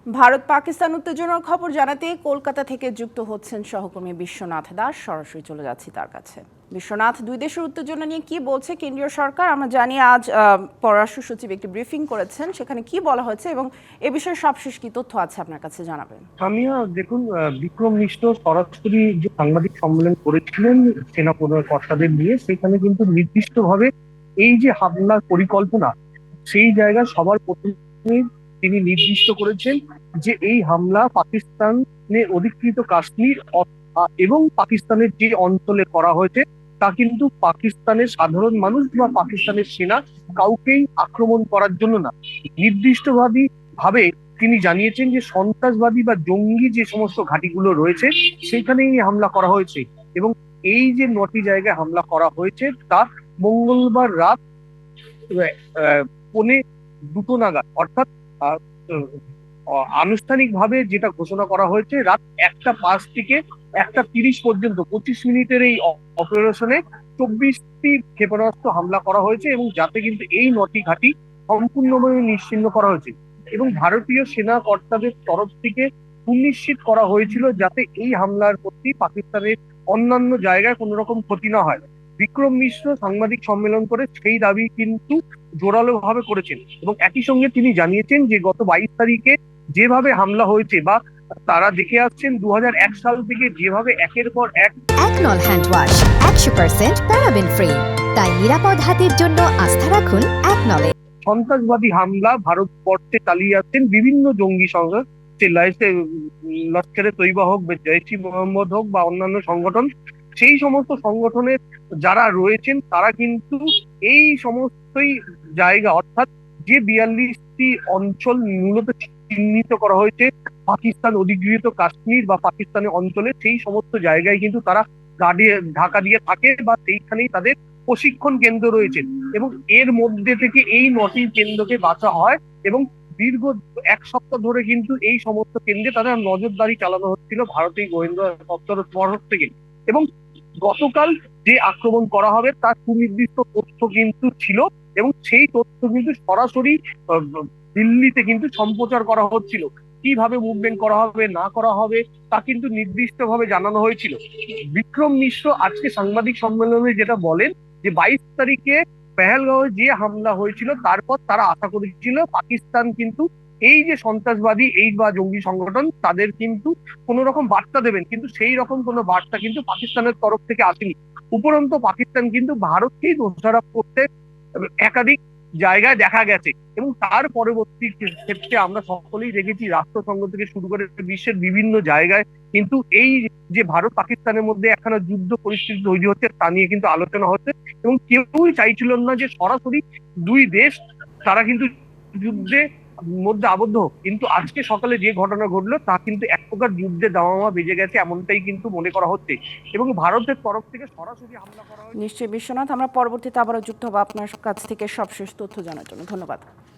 ভারত পাকিস্তান উত্তেজনার খবর জানাতে কলকাতা থেকে যুক্ত হচ্ছেন সহকর্মী বিশ্বনাথ দাস। সরাসরি চলে যাচ্ছি তার কাছে। বিশ্বনাথ, দুই দেশের উত্তেজনা নিয়ে কি বলছে কেন্দ্রীয় সরকার? আমরা জানি আজ পররাষ্ট্র সচিব একটি ব্রিফিং করেছেন, সেখানে কি বলা হয়েছে এবং এ বিষয়ে সবশেষ কি তথ্য আছে আপনার কাছে জানাবেন। আমিও দেখুন, বিক্রম মিশ্র সরাসরি যে সাংবাদিক সম্মেলন করেছিলেন সেনা কর্তাদের নিয়ে, সেখানে কিন্তু নির্দিষ্টভাবে এই যে হামলার পরিকল্পনা, সেই জায়গায় সবার প্রথমে তিনি নির্দিষ্ট করেছেন যে এই হামলা পাকিস্তানে অধিকৃত কাশ্মীর এবং পাকিস্তানের যে অঞ্চলে করা হয়েছে তা কিন্তু পাকিস্তানের সাধারণ মানুষ বা পাকিস্তানের সেনা কাউকেই আক্রমণ করার জন্য না। নির্দিষ্টভাবে ভাবে তিনি জানিয়েছেন যে সন্ত্রাসবাদী বা জঙ্গি যে সমস্ত ঘাঁটিগুলো রয়েছে সেখানেই হামলা করা হয়েছে, এবং এই যে 9টি জায়গায় হামলা করা হয়েছে তা মঙ্গলবার রাত পৌনে 2টো নাগাদ, অর্থাৎ আনুষ্ঠানিকভাবে যেটা ঘোষণা করা হয়েছে রাত 1টা 5 থেকে 1টা 30 পর্যন্ত 25 মিনিটের এই অপারেশনে 24টি ক্ষেপণাস্ত্র হামলা করা হয়েছে, এবং যাতে কিন্তু এই 9টি ঘাঁটি সম্পূর্ণভাবে নিশ্চিহ্ন করা হয়েছে। এবং ভারতীয় সেনা কর্তাদের তরফ থেকে সুনিশ্চিত করা হয়েছিল যাতে এই হামলার প্রতি পাকিস্তানের অন্যান্য জায়গায় কোনো রকম ক্ষতি না হয়। বিক্রম মিশ্র সাংবাদিক সম্মেলন করে সেই দাবি কিন্তু জোরালো ভাবে করেছেন, এবং একই সঙ্গে তিনি জানিয়েছেন যে গত 22 তারিখে যেভাবে হামলা হয়েছে বা তারা দেখে আসছেন 2001 সাল থেকে যেভাবে একের পর এক একনল হ্যান্ড ওয়াশ 100% প্যারাবেন ফ্রি, তাই নিরাপদ হাতের জন্য আস্থা রাখুন একনলে। সন্ত্রাসবাদী হামলা ভারতবর্ষে চালিয়ে যাচ্ছেন বিভিন্ন জঙ্গি সংগঠন, সে লস্করে তৈবা হোক বা জৈশ ই মোহাম্মদ হোক বা অন্যান্য সংগঠন, সেই সমস্ত সংগঠনের যারা রয়েছেন তারা কিন্তু এই সমস্তই জায়গা, অর্থাৎ যে 42টি অঞ্চল মূলত চিহ্নিত করা হয়েছে পাকিস্তান অধিগৃহীত কাশ্মীর বা পাকিস্তানের অঞ্চলে, সেই সমস্ত জায়গায় কিন্তু তারা ঢাকা দিয়ে থাকে বা সেইখানেই তাদের প্রশিক্ষণ কেন্দ্র রয়েছে, এবং এর মধ্যে থেকে এই 9টি কেন্দ্রকে বাছা হয়, এবং দীর্ঘ 1 সপ্তাহ ধরে কিন্তু এই সমস্ত কেন্দ্রে তাদের নজরদারি চালানো হচ্ছিল ভারতীয় গোয়েন্দা দপ্তরের তরফ থেকে। এবং গতকাল যে আক্রমণ করা হবে তার সুনির্দিষ্ট তথ্য কিন্তু ছিল, এবং সেই তথ্য কিন্তু সরাসরি দিল্লিতে কিন্তু সম্প্রচার করা হচ্ছিল। কিভাবে মুভমেন্ট করা হবে না করা হবে তা কিন্তু নির্দিষ্টভাবে জানানো হয়েছিল। বিক্রম মিশ্র আজকে সাংবাদিক সম্মেলনে যেটা বলেন যে 22 তারিখে পেহেলগাঁওয়ে যে হামলা হয়েছিল তারপর তারা আশা করেছিল পাকিস্তান কিন্তু এই যে সন্ত্রাসবাদী এই বা জঙ্গি সংগঠন তাদের কিন্তু কোন রকম বার্তা দেবেন, কিন্তু সেই রকম কোনো বার্তা কিন্তু পাকিস্তানের তরফ থেকে আসেনি। উপরন্তু পাকিস্তান কিন্তু ভারতকেই দোষারোপ করতে একাধিক জায়গায় দেখা গেছে, এবং তার পরবর্তী ক্ষেত্রে আমরা সকলেই দেখেছি রাষ্ট্রসংঘ থেকে শুরু করে বিশ্বের বিভিন্ন জায়গায় কিন্তু এই যে ভারত পাকিস্তানের মধ্যে এখানে যুদ্ধ পরিস্থিতি তৈরি হচ্ছে তা নিয়ে কিন্তু আলোচনা হচ্ছে, এবং কেউই চাইছিলেন না যে সরাসরি দুই দেশ তারা কিন্তু যুদ্ধে মধ্যে আবদ্ধ হোক। কিন্তু আজকে সকালে যে ঘটনা ঘটলো তা কিন্তু এক প্রকার যুদ্ধে দামামা বেজে গেছে এমনটাই কিন্তু মনে করা হচ্ছে, এবং ভারতের তরফ থেকে সরাসরি হামলা করা হয়েছে। নিশ্চয়ই বিশ্বনাথ, আমরা পরবর্তীতে আবারও যুক্ত হবো আপনার কাছ থেকে সবশেষ তথ্য জানার জন্য। ধন্যবাদ।